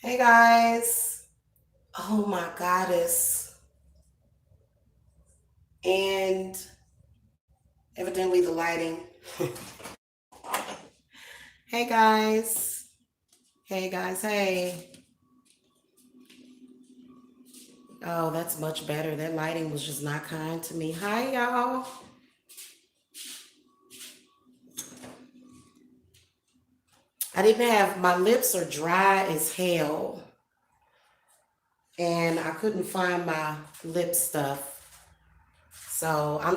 Hey guys. Oh my goddess. And evidently the lighting. Hey guys. Hey guys. Hey. Oh, that's much better. That lighting was just not kind to me. Hi y'all. I didn't have my lips are dry as hell. And I couldn't find my lip stuff. So I'm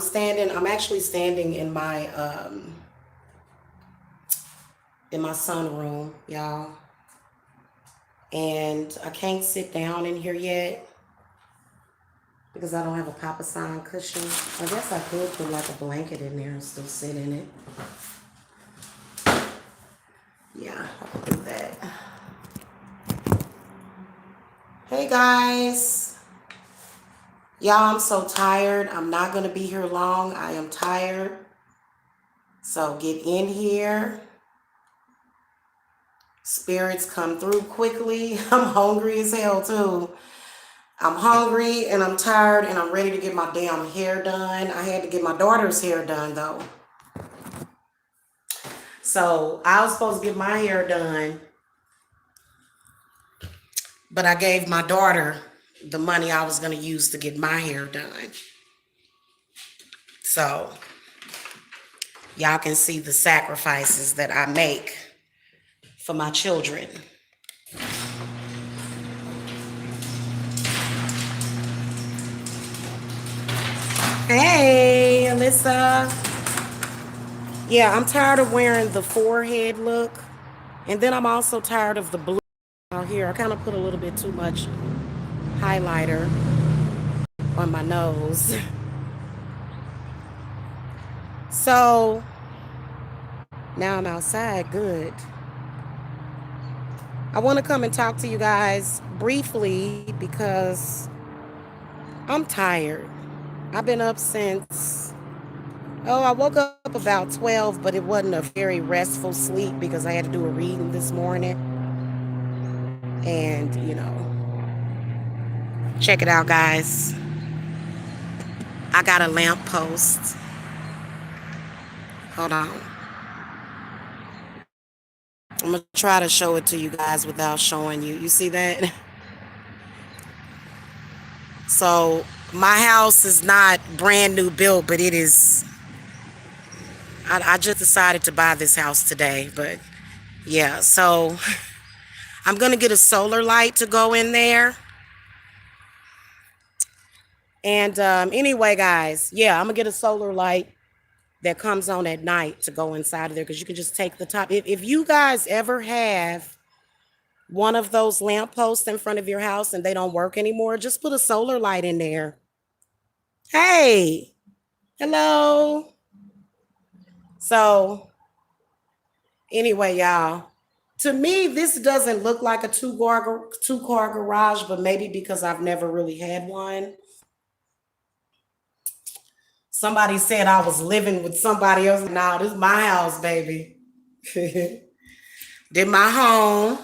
actually standing in my sunroom, y'all. And I can't sit down in here yet because I don't have a Papa Sign cushion. I guess I could put like a blanket in there and still sit in it. Yeah, I could do that. Hey guys. Y'all, I'm so tired. I'm not going to be here long. I am tired. So get in here. Spirits come through quickly. I'm hungry as hell too. I'm hungry and I'm tired and I'm ready to get my damn hair done. I had to get my daughter's hair done though. So I was supposed to get my hair done, but I gave my daughter the money I was going to use to get my hair done. So y'all can see the sacrifices that I make for my children. Hey, Alyssa. Yeah, I'm tired of wearing the forehead look. And then I'm also tired of the blue out here. I kind of put a little bit too much highlighter on my nose. So now I'm outside. Good. I want to come and talk to you guys briefly because I'm tired. I've been up since, I woke up about 12, but it wasn't a very restful sleep because I had to do a reading this morning. And, check it out, guys. I got a lamp post. Hold on. I'm going to try to show it to you guys without showing you. You see that? So my house is not brand new built, but it is. I just decided to buy this house today, but yeah. So I'm going to get a solar light to go in there. And anyway, guys, yeah, I'm going to get a solar light that comes on at night to go inside of there because you can just take the top. If you guys ever have one of those lamp posts in front of your house and they don't work anymore, just put a solar light in there. Hey, hello. So anyway, y'all, to me, this doesn't look like a two-car garage, but maybe because I've never really had one. Somebody said I was living with somebody else. No, this is my house, baby. Did my home.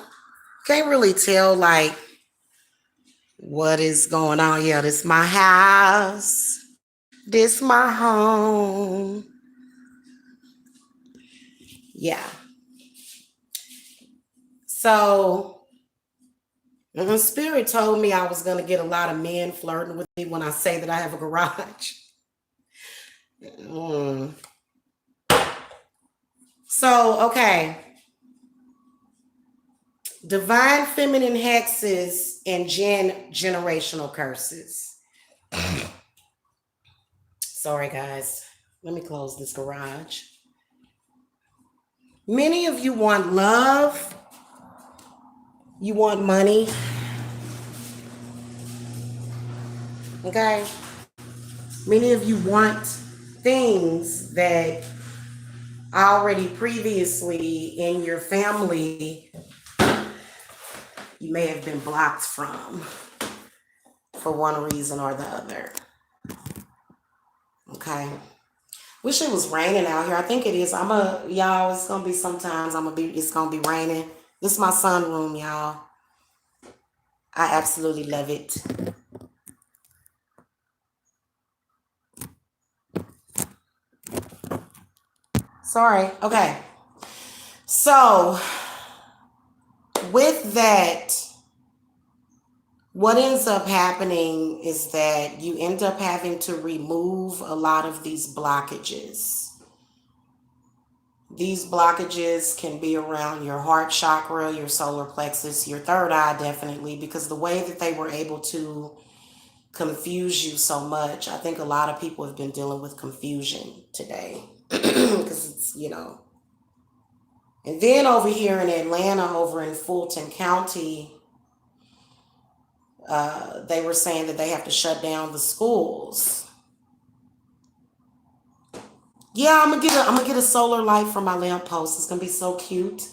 Can't really tell like what is going on. Yeah, this my house. This my home. Yeah. So the spirit told me I was gonna get a lot of men flirting with me when I say that I have a garage. Mm. So, okay. Divine feminine hexes and generational curses. Sorry, guys. Let me close this garage. Many of you want love. You want money. Okay? Many of you want things that already previously in your family you may have been blocked from for one reason or the other. Okay. Wish it was raining out here. I think it is. Y'all, it's gonna be sometimes it's gonna be raining. This is my sunroom, y'all. I absolutely love it. Sorry. Okay. So, with that, what ends up happening is that you end up having to remove a lot of these blockages. These blockages can be around your heart chakra, your solar plexus, your third eye, definitely, because the way that they were able to confuse you so much, I think a lot of people have been dealing with confusion today because it's. And then over here in Atlanta, over in Fulton County, they were saying that they have to shut down the schools. Yeah, I'm gonna get a solar light for my lamppost. It's gonna be so cute.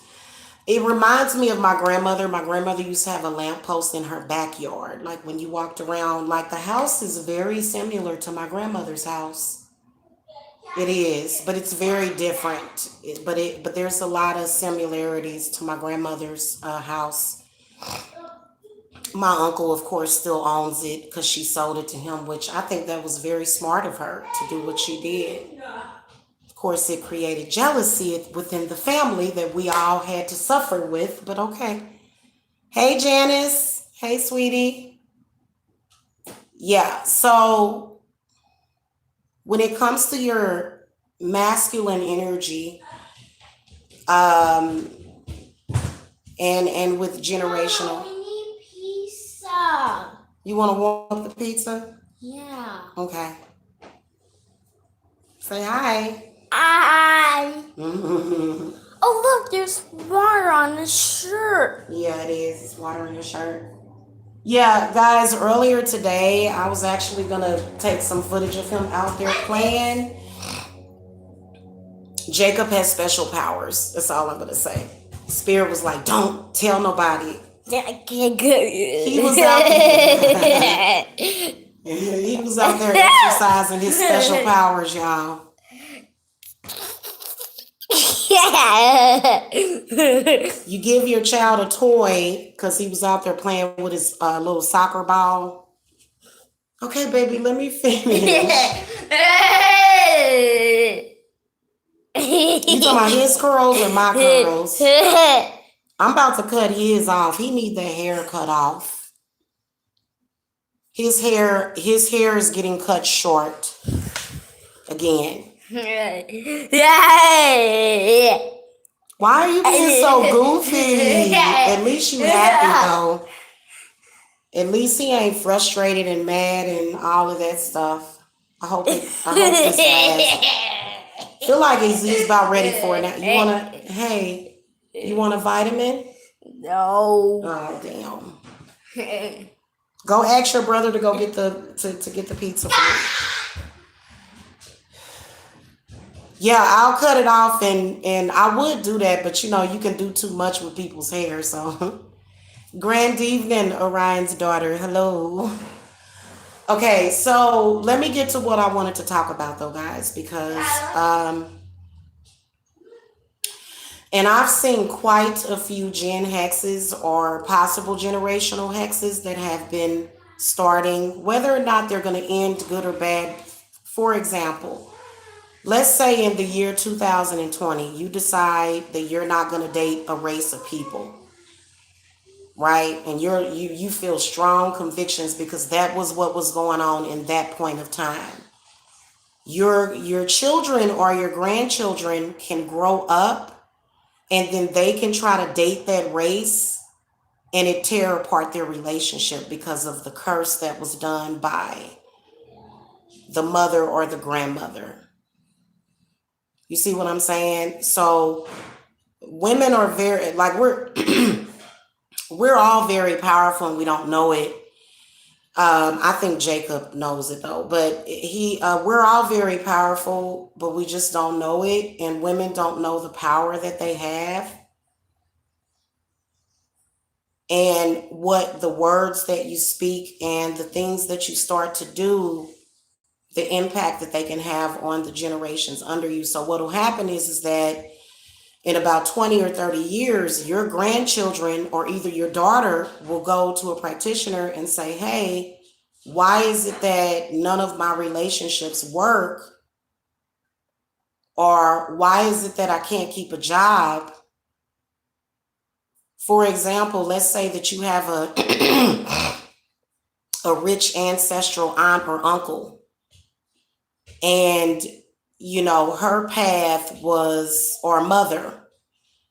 It reminds me of my grandmother. My grandmother used to have a lamppost in her backyard. Like when you walked around, like the house is very similar to my grandmother's house. It is, but it's very different. But there's a lot of similarities to my grandmother's house. My uncle, of course, still owns it because she sold it to him, which I think that was very smart of her to do what she did. Of course, it created jealousy within the family that we all had to suffer with, but okay. Hey, Janice. Hey, sweetie. Yeah, so when it comes to your masculine energy, um, and with generational, we need pizza. you want to warm up the pizza? Yeah. Okay. Say hi. I. Mm-hmm. Oh look, there's water on the shirt. Yeah, it is. It's water in your shirt. Yeah, guys, earlier today, I was actually going to take some footage of him out there playing. Jacob has special powers. That's all I'm going to say. Spirit was like, don't tell nobody. I can't get He was out there. He was out there exercising his special powers, y'all. You give your child a toy because he was out there playing with his little soccer ball. Okay, baby, let me finish. You talking about his curls or my curls? I'm about to cut his off. He need that hair cut off. His hair is getting cut short again. Why are you being so goofy? At least you happy though. At least he ain't frustrated and mad and all of that stuff. I hope this lasts. Feel like he's about ready for it now. You want a vitamin? No. Oh damn. Go ask your brother to go get to get the pizza for you. Yeah, I'll cut it off and I would do that, but you can do too much with people's hair, so grand evening, Orion's daughter. Hello. Okay, so let me get to what I wanted to talk about though, guys, because and I've seen quite a few gen hexes or possible generational hexes that have been starting, whether or not they're going to end good or bad. For example, let's say in the year 2020, you decide that you're not going to date a race of people, right? And you feel strong convictions because that was what was going on in that point of time. Your children or your grandchildren can grow up and then they can try to date that race and it tear apart their relationship because of the curse that was done by the mother or the grandmother. You see what I'm saying? So women are very, like we're all very powerful and we don't know it. I think Jacob knows it though, but we're all very powerful, but we just don't know it. And women don't know the power that they have and what the words that you speak and the things that you start to do, the impact that they can have on the generations under you. So what will happen is that In about 20 or 30 years, your grandchildren or either your daughter will go to a practitioner and say, hey, why is it that none of my relationships work? Or why is it that I can't keep a job? For example, let's say that you have a rich ancestral aunt or uncle, and her path was, or mother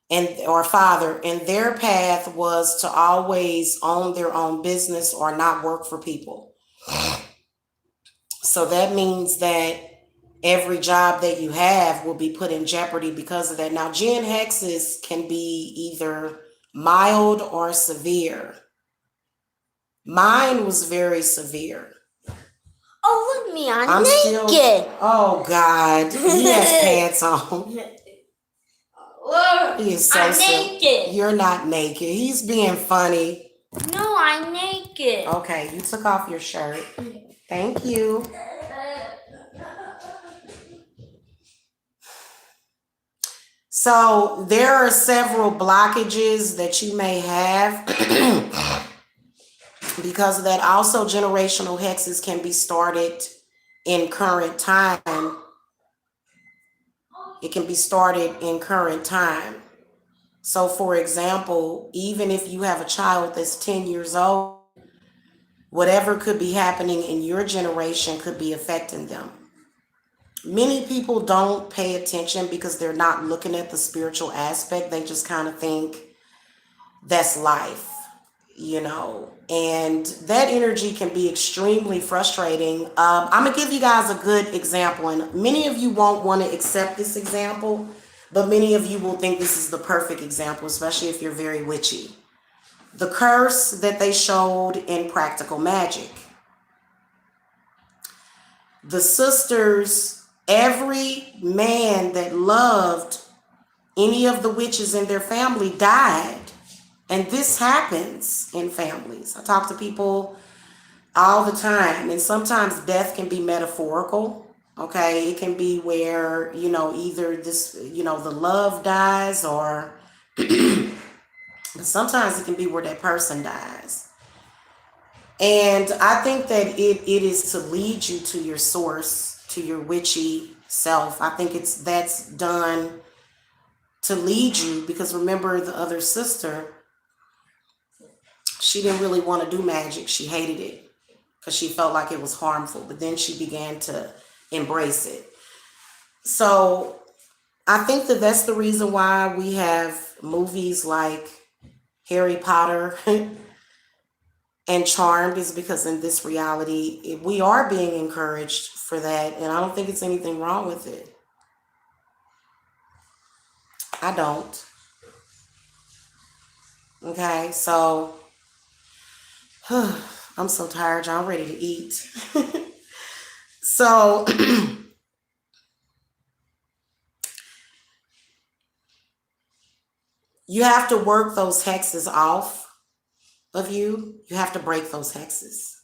and or father, and their path was to always own their own business or not work for people. So that means that every job that you have will be put in jeopardy because of that. Now, gen hexes can be either mild or severe. Mine was very severe. Oh, look me, I'm naked. Still, oh God, he has pants on. He is so I'm silly. naked. You're not naked. He's being funny. No, I'm naked. Okay, you took off your shirt. Thank you. So there are several blockages that you may have because of that. Also, generational hexes can be started in current time. It can be started in current time. So, for example, even if you have a child that's 10 years old, whatever could be happening in your generation could be affecting them. Many people don't pay attention because they're not looking at the spiritual aspect. They just kind of think that's life, and that energy can be extremely frustrating. I'm going to give you guys a good example, and many of you won't want to accept this example, but many of you will think this is the perfect example, especially if you're very witchy. The curse that they showed in Practical Magic. The sisters, every man that loved any of the witches in their family died. And this happens in families. I talk to people all the time, and sometimes death can be metaphorical. Okay, it can be where, either this, the love dies, or sometimes it can be where that person dies. And I think that it is to lead you to your source, to your witchy self. I think that's done to lead you, because remember, the other sister, she didn't really want to do magic. She hated it because she felt like it was harmful, but then she began to embrace it. So I think that that's the reason why we have movies like Harry Potter and Charmed, is because in this reality, we are being encouraged for that, and I don't think it's anything wrong with it. I don't. Okay, so I'm so tired, y'all. I'm ready to eat. So you have to work those hexes off of you. You have to break those hexes.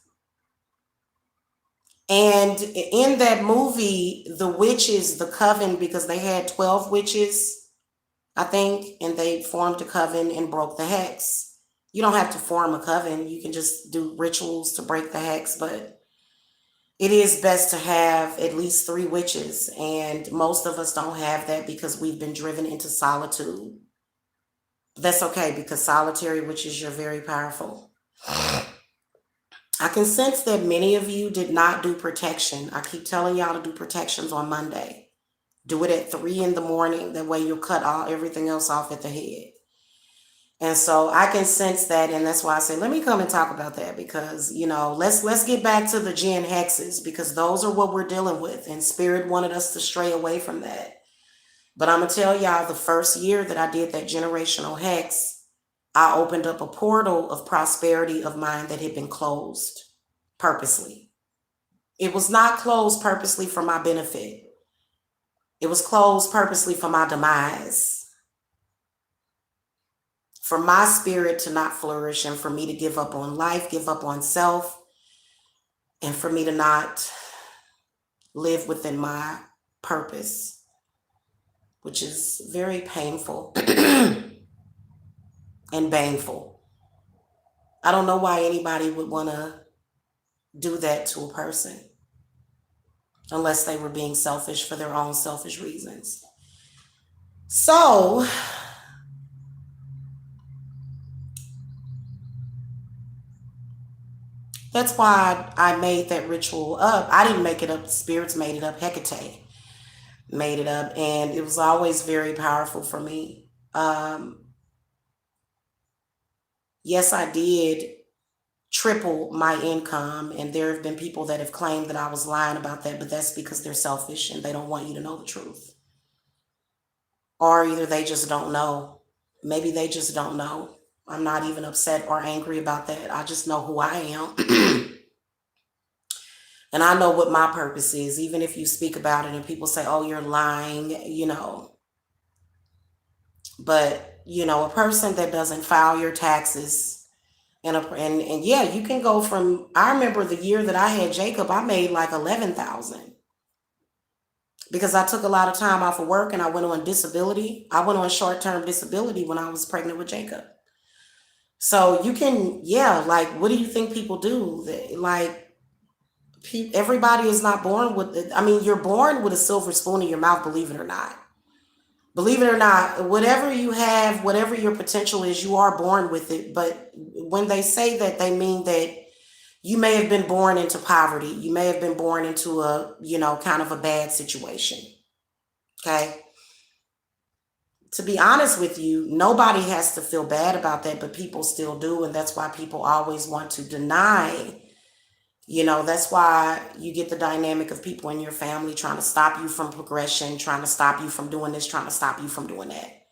And in that movie, the witches, the coven, because they had 12 witches, I think, and they formed a coven and broke the hex. You don't have to form a coven. You can just do rituals to break the hex, but it is best to have at least 3 witches. And most of us don't have that because we've been driven into solitude. That's okay, because solitary witches, you're very powerful. I can sense that many of you did not do protection. I keep telling y'all to do protections on Monday. Do it at 3 in the morning. That way you'll cut everything else off at the head. And so I can sense that, and that's why I say, let me come and talk about that, because, let's get back to the gen hexes, because those are what we're dealing with, and Spirit wanted us to stray away from that. But I'm going to tell y'all, the first year that I did that generational hex, I opened up a portal of prosperity of mine that had been closed purposely. It was not closed purposely for my benefit. It was closed purposely for my demise. For my spirit to not flourish, and for me to give up on life, give up on self, and for me to not live within my purpose, which is very painful and baneful. I don't know why anybody would want to do that to a person unless they were being selfish for their own selfish reasons. So, that's why I made that ritual up. I didn't make it up, the spirits made it up. Hecate made it up, and it was always very powerful for me. Yes, I did triple my income, and there have been people that have claimed that I was lying about that, but that's because they're selfish and they don't want you to know the truth. Or either they just don't know. Maybe they just don't know. I'm not even upset or angry about that. I just know who I am. And I know what my purpose is, even if you speak about it and people say, oh, you're lying, But, a person that doesn't file your taxes, and yeah, you can go from, I remember the year that I had Jacob, I made like 11,000 because I took a lot of time off of work and I went on disability. I went on short-term disability when I was pregnant with Jacob. So you can, yeah, like, what do you think people do? Like, everybody is not born with it. I mean, you're born with a silver spoon in your mouth, believe it or not. Believe it or not, whatever you have, whatever your potential is, you are born with it. But when they say that, they mean that you may have been born into poverty. You may have been born into a, kind of a bad situation. Okay. To be honest with you, nobody has to feel bad about that, but people still do. And that's why people always want to deny. That's why you get the dynamic of people in your family trying to stop you from progression, trying to stop you from doing this, trying to stop you from doing that.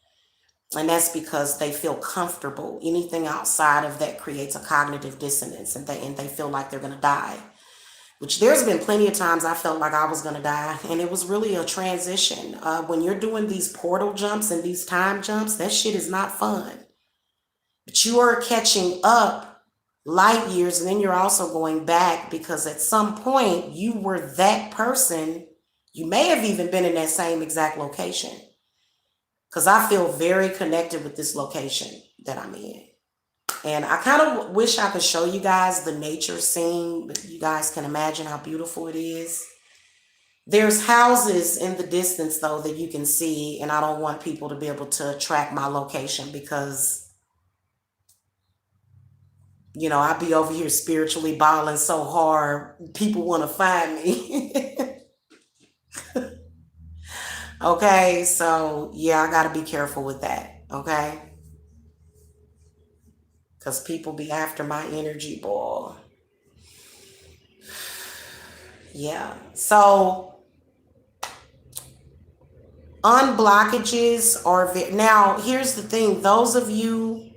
And that's because they feel comfortable. Anything outside of that creates a cognitive dissonance, and they feel like they're going to die. Which there's been plenty of times I felt like I was going to die, and it was really a transition. When you're doing these portal jumps and these time jumps, that shit is not fun. But you are catching up light years, and then you're also going back because at some point you were that person. You may have even been in that same exact location, because I feel very connected with this location that I'm in. And I kind of wish I could show you guys the nature scene, but you guys can imagine how beautiful it is. There's houses in the distance, though, that you can see, and I don't want people to be able to track my location because, I'd be over here spiritually balling so hard, people want to find me. Okay, so yeah, I got to be careful with that, okay? Because people be after my energy, boy. Yeah, so unblockages are now, here's the thing, those of you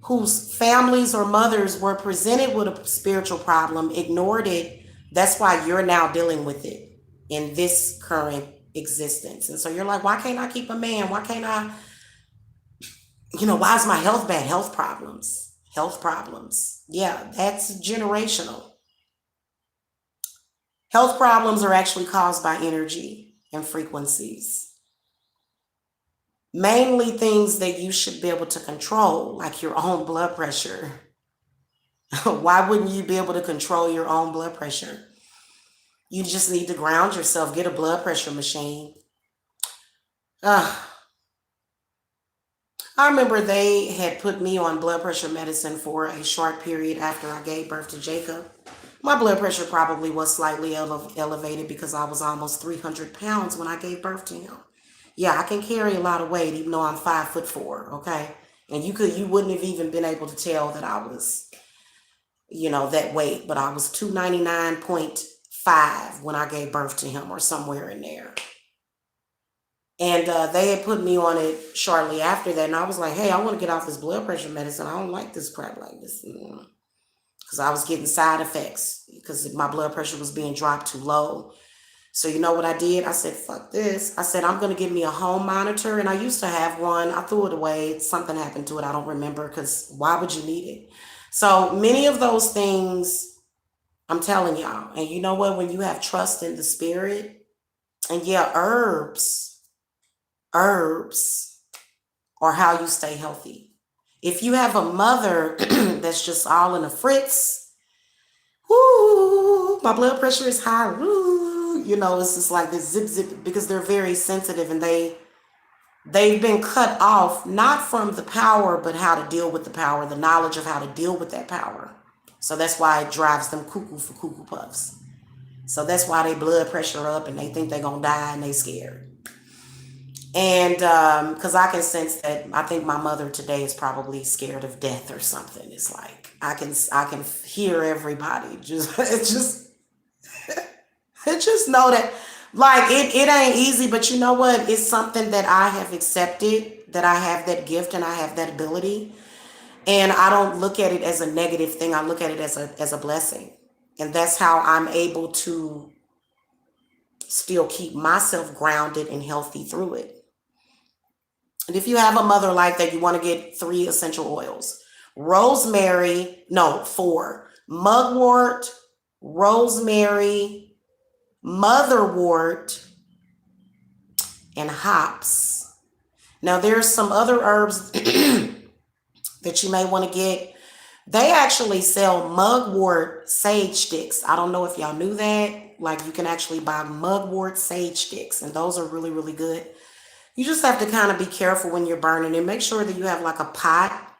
whose families or mothers were presented with a spiritual problem, ignored it, that's why you're now dealing with it in this current existence. And so you're like, why can't I keep a man? Why can't I, why is my health bad? Health problems. Health problems. Yeah, that's generational. Health problems are actually caused by energy and frequencies. Mainly things that you should be able to control, like your own blood pressure. Why wouldn't you be able to control your own blood pressure? You just need to ground yourself, get a blood pressure machine. I remember they had put me on blood pressure medicine for a short period after I gave birth to Jacob. My blood pressure probably was slightly elevated because I was almost 300 pounds when I gave birth to him. Yeah, I can carry a lot of weight even though I'm 5'4", okay? And you wouldn't have even been able to tell that I was, that weight, but I was 299.5 when I gave birth to him, or somewhere in there. And they had put me on it shortly after that. And I was like, hey, I want to get off this blood pressure medicine. I don't like this crap like this. Because I was getting side effects because my blood pressure was being dropped too low. So you know what I did? I said, fuck this. I said, I'm going to get me a home monitor. And I used to have one. I threw it away. Something happened to it. I don't remember, because why would you need it? So many of those things, I'm telling y'all. And you know what? When you have trust in the spirit, and yeah, herbs herbs are how you stay healthy. If you have a mother that's just all in a fritz, whoo, my blood pressure is high, whoo, it's just like this zip zip, because they're very sensitive, and they've been cut off, not from the power, but how to deal with the power, the knowledge of how to deal with that power. So that's why it drives them cuckoo for cuckoo puffs. So that's why they blood pressure up and they think they're going to die and they scared. And because I can sense that, I think my mother today is probably scared of death or something. It's like I can hear everybody just just know that, like, it ain't easy, but you know what? It's something that I have accepted, that I have that gift and I have that ability. And I don't look at it as a negative thing. I look at it as a blessing. And that's how I'm able to still keep myself grounded and healthy through it. And if you have a mother like that, you want to get 3 essential oils. Rosemary, no, 4. Mugwort, rosemary, motherwort, and hops. Now there's some other herbs that you may want to get. They actually sell mugwort sage sticks. I don't know if y'all knew that. Like, you can actually buy mugwort sage sticks, and those are really, really good. You just have to kind of be careful when you're burning it. Make sure that you have like a pot,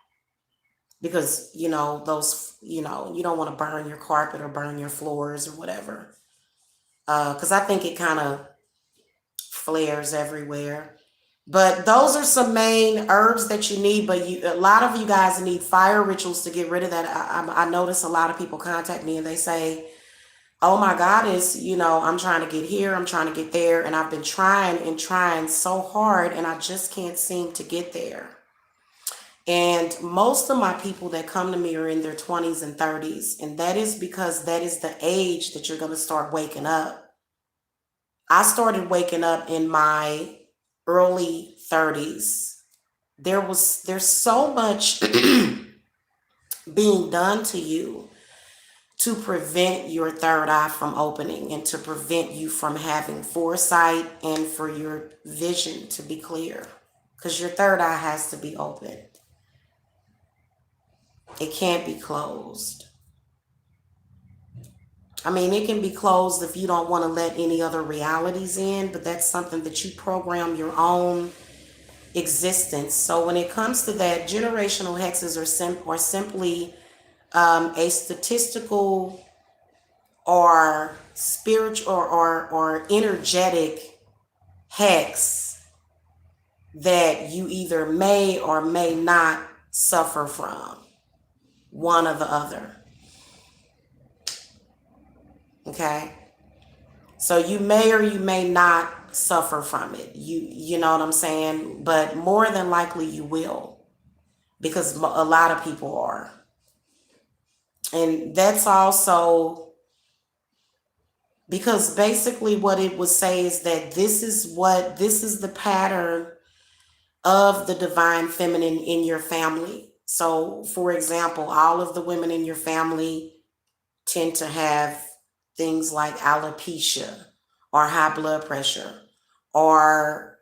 because those, you don't want to burn your carpet or burn your floors or whatever. Because I think it kind of flares everywhere. But those are some main herbs that you need. But a lot of you guys need fire rituals to get rid of that. I notice a lot of people contact me and they say, oh my goddess, I'm trying to get here, I'm trying to get there, and I've been trying and trying so hard, and I just can't seem to get there. And most of my people that come to me are in their 20s and 30s, and that is because that is the age that you're going to start waking up. I started waking up in my early 30s. There's so much being done to you to prevent your third eye from opening, and to prevent you from having foresight, and for your vision to be clear, because your third eye has to be open. It can't be closed. I mean, it can be closed if you don't want to let any other realities in, but that's something that you program your own existence. So when it comes to that, generational hexes are simply a statistical or spiritual or energetic hex that you either may or may not suffer from, one or the other. Okay? So you may or you may not suffer from it. You know what I'm saying? But more than likely you will, because a lot of people are. And that's also because basically what it would say is that this is the pattern of the divine feminine in your family. So, for example, all of the women in your family tend to have things like alopecia or high blood pressure or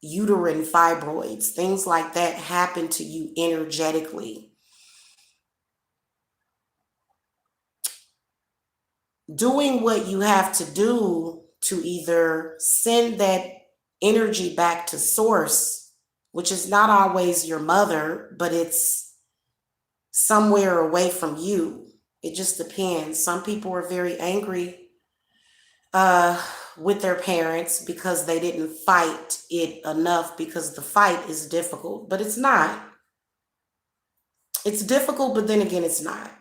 uterine fibroids. Things like that happen to you energetically. Doing what you have to do to either send that energy back to source, which is not always your mother, but it's somewhere away from you. It just depends. Some people are very angry with their parents because they didn't fight it enough, because the fight is difficult, but it's not. It's difficult, but then again, it's not.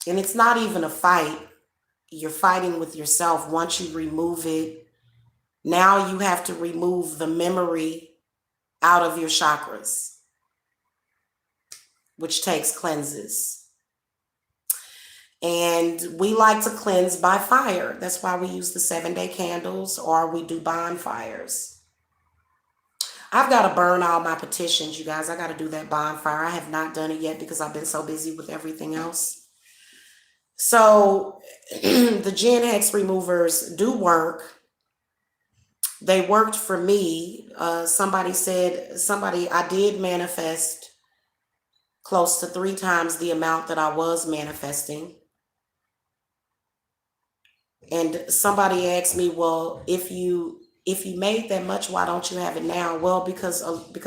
And it's not even a fight. You're fighting with yourself. Once you remove it, now you have to remove the memory out of your chakras, which takes cleanses. And we like to cleanse by fire. That's why we use the 7-day candles, or we do bonfires. I've got to burn all my petitions, you guys. I got to do that bonfire. I have not done it yet because I've been so busy with everything else. So the Gen Hex removers do work. they worked for me. I did manifest close to 3 times the amount that I was manifesting. And somebody asked me, well, if you made that much, why don't you have it now? Well, because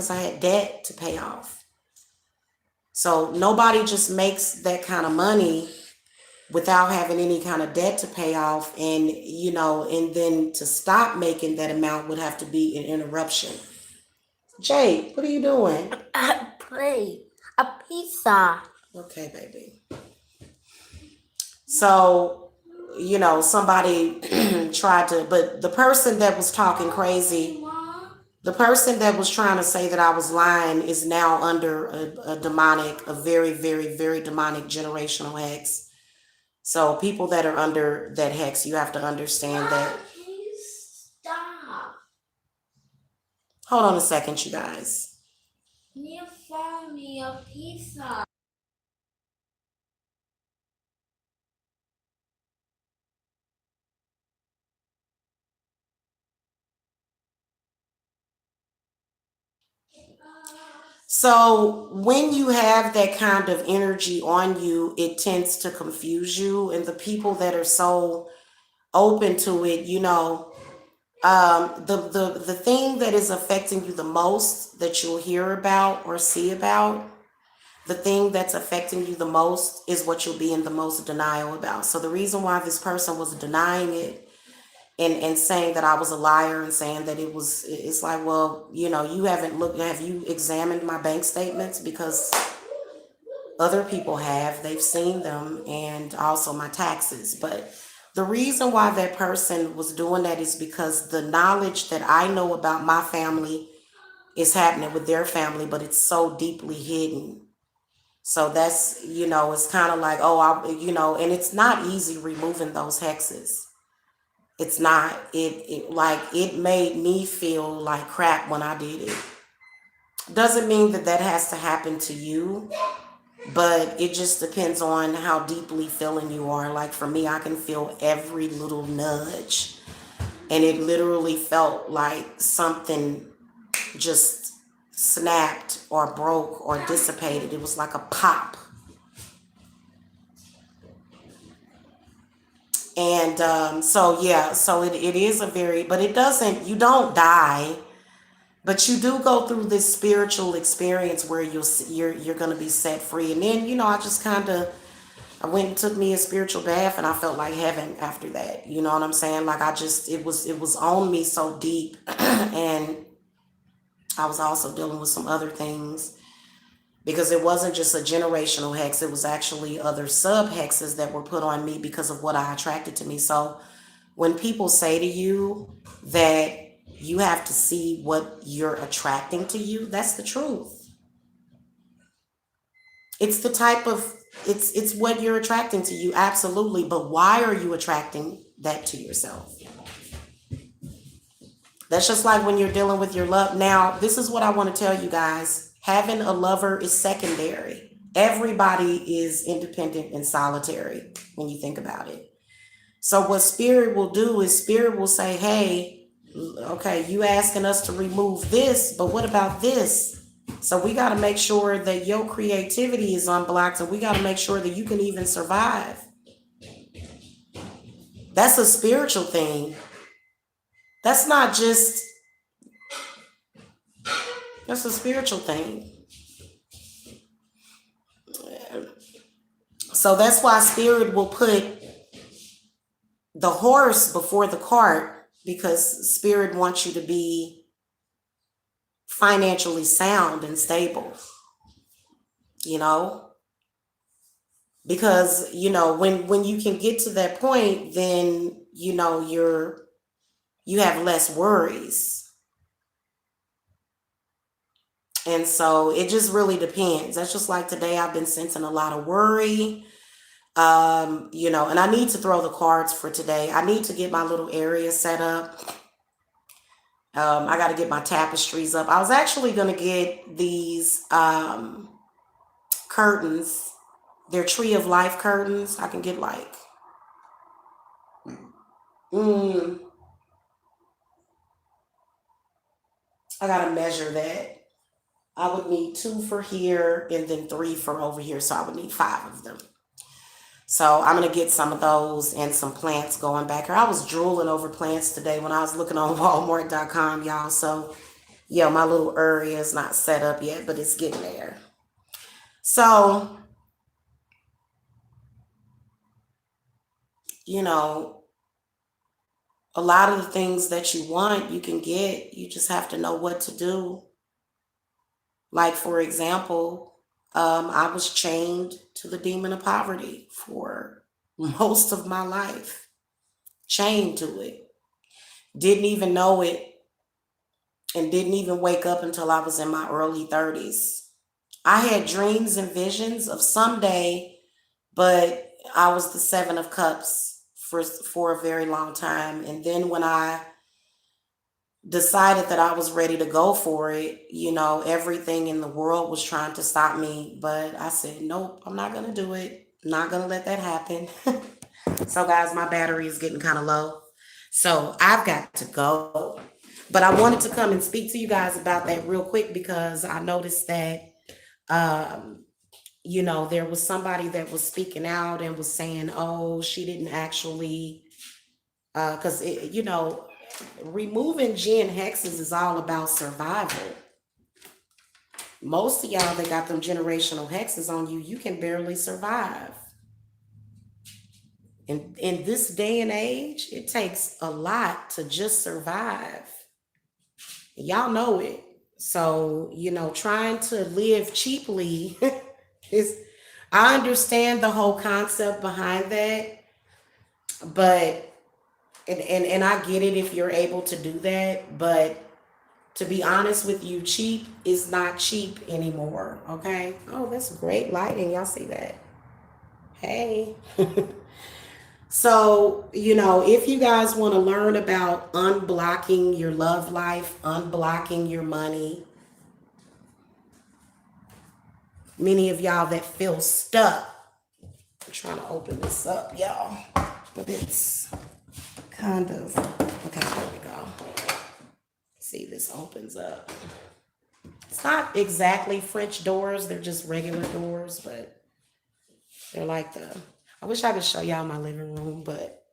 I had debt to pay off. So nobody just makes that kind of money without having any kind of debt to pay off, and then to stop making that amount would have to be an interruption. Jake, what are you doing? Play a pizza. Okay, baby. So, somebody tried to, but the person that was talking crazy, the person that was trying to say that I was lying is now under a very, very, very demonic generational hex. So people that are under that hex, you have to understand that. Please stop. Hold on a second, you guys. You found me a pizza. So when you have that kind of energy on you, it tends to confuse you. And the people that are so open to it, the thing that is affecting you the most that you'll hear about or see about, the thing that's affecting you the most is what you'll be in the most denial about. So the reason why this person was denying it and saying that I was a liar and saying that it's like, well, have you examined my bank statements? Because other people they've seen them, and also my taxes. But the reason why that person was doing that is because the knowledge that I know about my family is happening with their family, but it's so deeply hidden. So that's, it's kind of like, and it's not easy removing those hexes. It's not. It made me feel like crap when I did it. Doesn't mean that has to happen to you, but it just depends on how deeply feeling you are. Like for me, I can feel every little nudge, and it literally felt like something just snapped or broke or dissipated. It was like a pop. And it is a very, but you don't die, but you do go through this spiritual experience where you're going to be set free. And then, I went and took me a spiritual bath, and I felt like heaven after that. You know what I'm saying? Like it was on me so deep. And I was also dealing with some other things, because it wasn't just a generational hex. It was actually other sub hexes that were put on me because of what I attracted to me. So when people say to you that you have to see what you're attracting to you, that's the truth. It's the type of, it's what you're attracting to you, absolutely. But why are you attracting that to yourself? That's just like when you're dealing with your love. Now, this is what I want to tell you guys. Having a lover is secondary. Everybody is independent and solitary when you think about it. So what spirit will do is spirit will say, hey, okay, you asking us to remove this, but what about this? So we got to make sure that your creativity is unblocked, and we got to make sure that you can even survive. That's a spiritual thing. That's not just, that's a spiritual thing. So that's why spirit will put the horse before the cart, because spirit wants you to be financially sound and stable, you know? Because, when you can get to that point, then, you have less worries. And so it just really depends. That's just like today, I've been sensing a lot of worry. And I need to throw the cards for today. I need to get my little area set up. I got to get my tapestries up. I was actually going to get these curtains. They're tree of life curtains. I can get like, mm, I gotta measure that. I would need two for here and then three for over here. So I would need five of them. So I'm gonna get some of those and some plants going back here. I was drooling over plants today when I was looking on Walmart.com, y'all. So yeah, my little area is not set up yet, but it's getting there. So, you know, a lot of the things that you want, you can get. You just have to know what to do. Like, for example, I was chained to the demon of poverty for most of my life, chained to it. Didn't even know it and didn't even wake up until I was in my early 30s. I had dreams and visions of someday, but I was the Seven of Cups for a very long time. And then when I decided that I was ready to go for it, everything in the world was trying to stop me. But I said, nope, I'm not going to do it. I'm not going to let that happen. So, guys, my battery is getting kind of low. So I've got to go. But I wanted to come and speak to you guys about that real quick because I noticed that, um, there was somebody that was speaking out and was saying, oh, she didn't actually, because, removing gen hexes is all about survival. Most of y'all that got them generational hexes on you, you can barely survive. In this day and age, it takes a lot to just survive. Y'all know it. So, trying to live cheaply is, I understand the whole concept behind that, but, and I get it if you're able to do that, but to be honest with you, cheap is not cheap anymore. Okay. Oh, that's great lighting. Y'all see that? Hey. So, if you guys want to learn about unblocking your love life, unblocking your money, many of y'all that feel stuck, I'm trying to open this up, y'all, but it's kind of, okay, there we go. See, this opens up. It's not exactly French doors, they're just regular doors, but they're like I wish I could show y'all my living room, but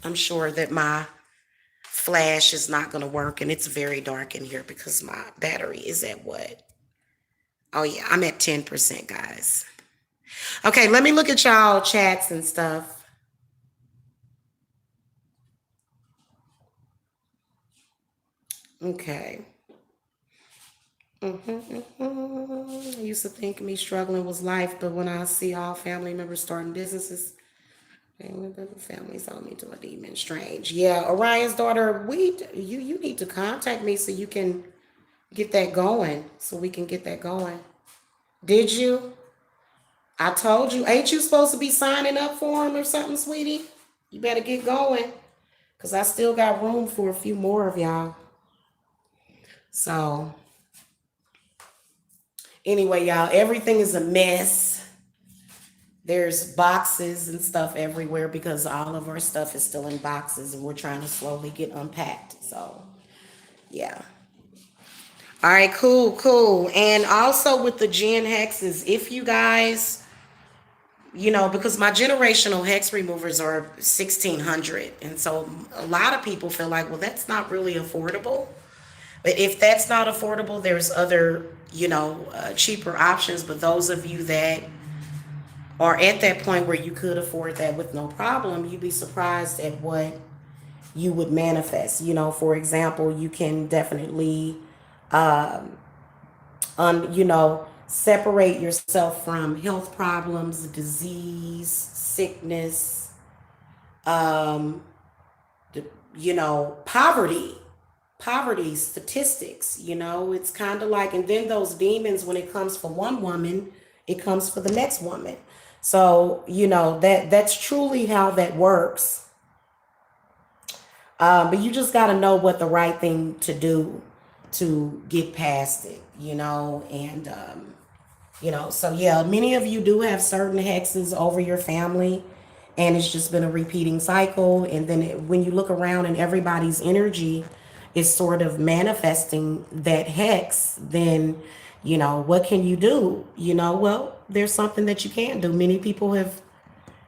I'm sure that my flash is not going to work and it's very dark in here because my battery is at what? Oh yeah, I'm at 10%, guys. Okay, let me look at y'all chats and stuff. Okay. I used to think me struggling was life, but when I see all family members starting businesses, families on me to a demon strange. Yeah, Orion's daughter, you need to contact me so you can get that going. So we can get that going. Did you? I told you, ain't you supposed to be signing up for him or something, sweetie? You better get going. Cause I still got room for a few more of y'all. So anyway, y'all, everything is a mess. There's boxes and stuff everywhere because all of our stuff is still in boxes and we're trying to slowly get unpacked. So, yeah. All right, cool. And also with the gen hexes, if you guys, because my generational hex removers are 1600. And so a lot of people feel like, well, that's not really affordable. But if that's not affordable, there's other, cheaper options. But those of you that are at that point where you could afford that with no problem, you'd be surprised at what you would manifest. For example, you can definitely, separate yourself from health problems, disease, sickness, um, poverty. Poverty statistics, it's kind of like, and then those demons, when it comes for one woman, it comes for the next woman. So, that's truly how that works. But you just got to know what the right thing to do to get past it, and, so yeah, many of you do have certain hexes over your family and it's just been a repeating cycle. And then when you look around in everybody's energy, is sort of manifesting that hex, then, what can you do? Well, there's something that you can do. Many people have,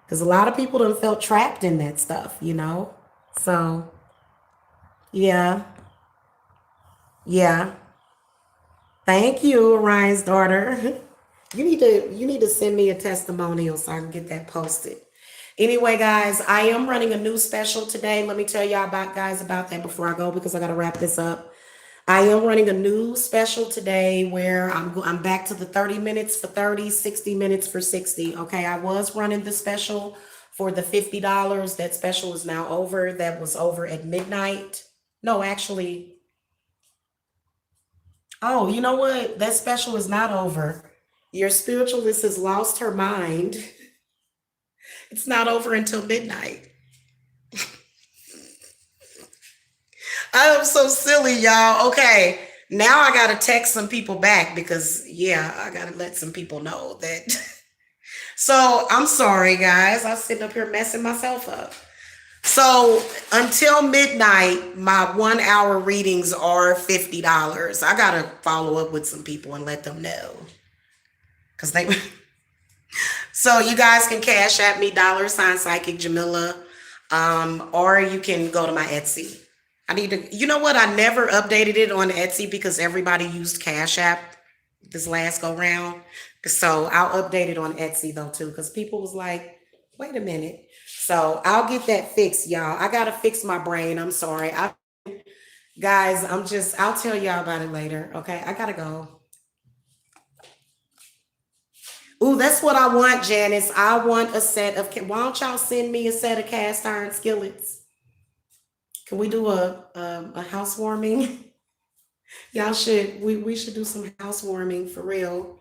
because a lot of people have felt trapped in that stuff. So, yeah, yeah. Thank you, Orion's daughter. You need to send me a testimonial so I can get that posted. Anyway, guys, I am running a new special today. Let me tell y'all about that before I go because I got to wrap this up. I am running a new special today where I'm back to the 30 minutes for 30, 60 minutes for 60. Okay, I was running the special for the $50. That special is now over. That was over at midnight. No, actually, oh, you know what? That special is not over. Your spiritualist has lost her mind. It's not over until midnight. I am so silly, y'all. Okay, now I gotta text some people back because yeah, I gotta let some people know that. So I'm sorry, guys. I'm sitting up here messing myself up. So until midnight, my 1 hour readings are $50. I gotta follow up with some people and let them know because they. So you guys can cash at me $ psychic Jamila, or you can go to my Etsy. I need to. You know what? I never updated it on Etsy because everybody used Cash App this last go round. So I'll update it on Etsy though too, because people was like, "Wait a minute." So I'll get that fixed, y'all. I gotta fix my brain. I'm sorry, guys. I'll tell y'all about it later. Okay, I gotta go. Ooh, that's what I want, Janice. I want a set of. Why don't y'all send me a set of cast iron skillets? Can we do a housewarming? Y'all should. We should do some housewarming for real.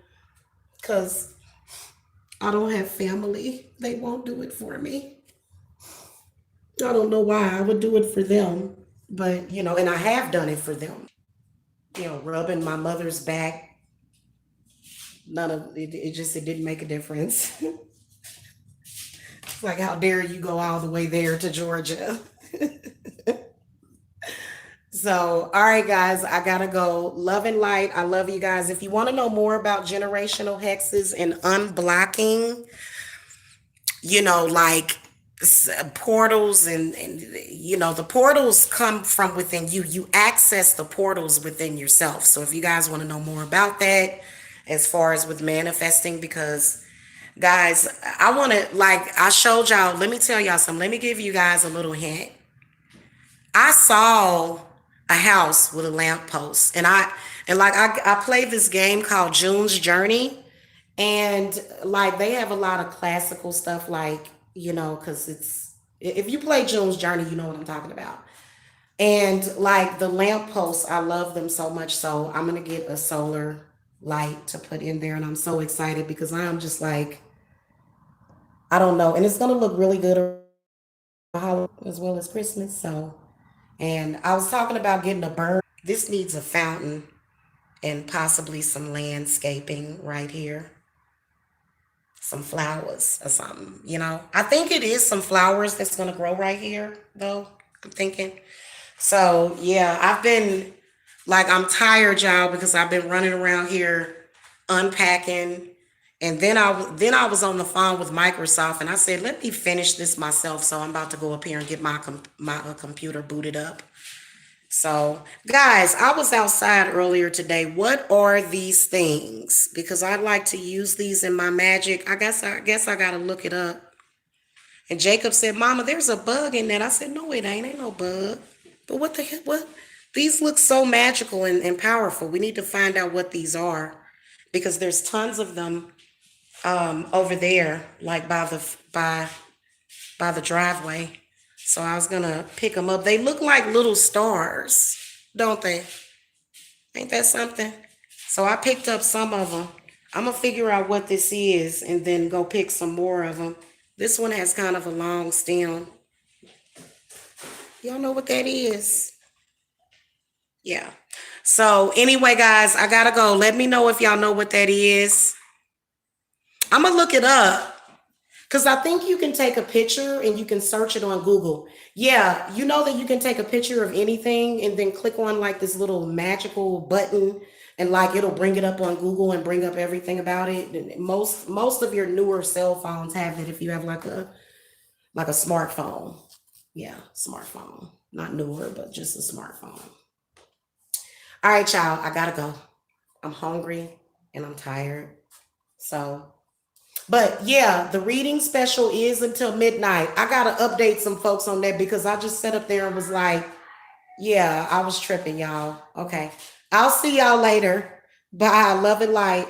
Cause I don't have family. They won't do it for me. I don't know why. I would do it for them, but and I have done it for them. Rubbing my mother's back. None of it. It didn't make a difference. It's like, how dare you go all the way there to Georgia? So, all right, guys, I gotta go. Love and light. I love you guys. If you want to know more about generational hexes and unblocking, like portals and the portals come from within you. You access the portals within yourself. So, if you guys want to know more about that, as far as with manifesting, because guys, I want to I showed y'all. Let me tell y'all something. Let me give you guys a little hint. I saw a house with a lamppost, and I play this game called June's Journey, and they have a lot of classical stuff, because it's if you play June's Journey, you know what I'm talking about. And the lampposts, I love them so much, so I'm gonna get a solar light to put in there, and I'm so excited because I'm just I don't know, and it's gonna look really good as well as Christmas. So, and I was talking about getting a burn. This needs a fountain and possibly some landscaping right here. Some flowers or something. I think it is some flowers that's going to grow right here, though. I'm thinking. So, yeah, I'm tired, y'all, because I've been running around here unpacking. And then I was on the phone with Microsoft and I said, let me finish this myself. So I'm about to go up here and get my computer booted up. So, guys, I was outside earlier today. What are these things? Because I'd like to use these in my magic. I guess I gotta look it up. And Jacob said, Mama, there's a bug in that. I said, no, it ain't. Ain't no bug. But what the heck? What? These look so magical and powerful. We need to find out what these are. Because there's tons of them over there, like by the driveway. So I was gonna pick them up. They look like little stars, don't they? Ain't that something? So I picked up some of them. I'm gonna figure out what this is and then go pick some more of them. This one has kind of a long stem. Y'all know what that is? Yeah. So anyway, guys, I gotta go. Let me know if y'all know what that is. I'm gonna look it up. Because I think you can take a picture and you can search it on Google. Yeah, you know that you can take a picture of anything and then click on like this little magical button and like it'll bring it up on Google and bring up everything about it. And most of your newer cell phones have it if you have like a smartphone. Yeah, smartphone. Not newer, but just a smartphone. All right, y'all, I gotta go. I'm hungry and I'm tired. So but yeah, the reading special is until midnight. I gotta update some folks on that because I just sat up there and was like, yeah, I was tripping, y'all. Okay. I'll see y'all later. Bye. Love and light.